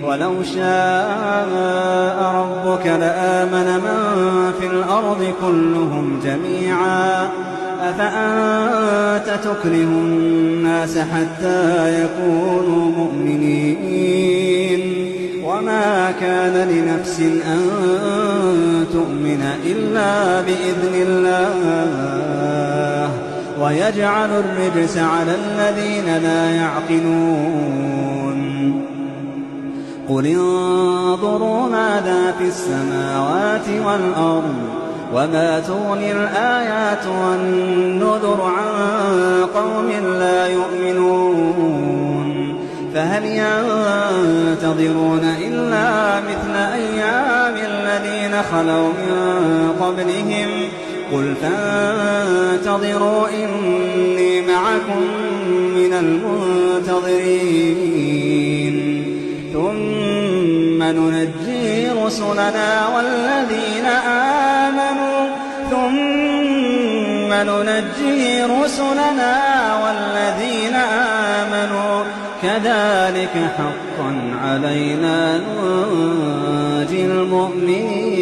ولو شاء ربك لآمن من في الأرض كلهم جميعا أفأنت تكره الناس حتى يكونوا مؤمنين وما كان لنفس أن تؤمن إلا بإذن الله ويجعل الرجس على الذين لا يعقلون قل انظروا ماذا في السماوات والأرض وما تغني الآيات والنذر عن قوم لا يؤمنون فهل ينتظرون إلا مثل أيام الذين خلوا من قبلهم قل فانتظروا إني معكم من المنتظرين ثم ننجي رسلنا والذين آمنوا كذلك حقا علينا ننجي المؤمنين.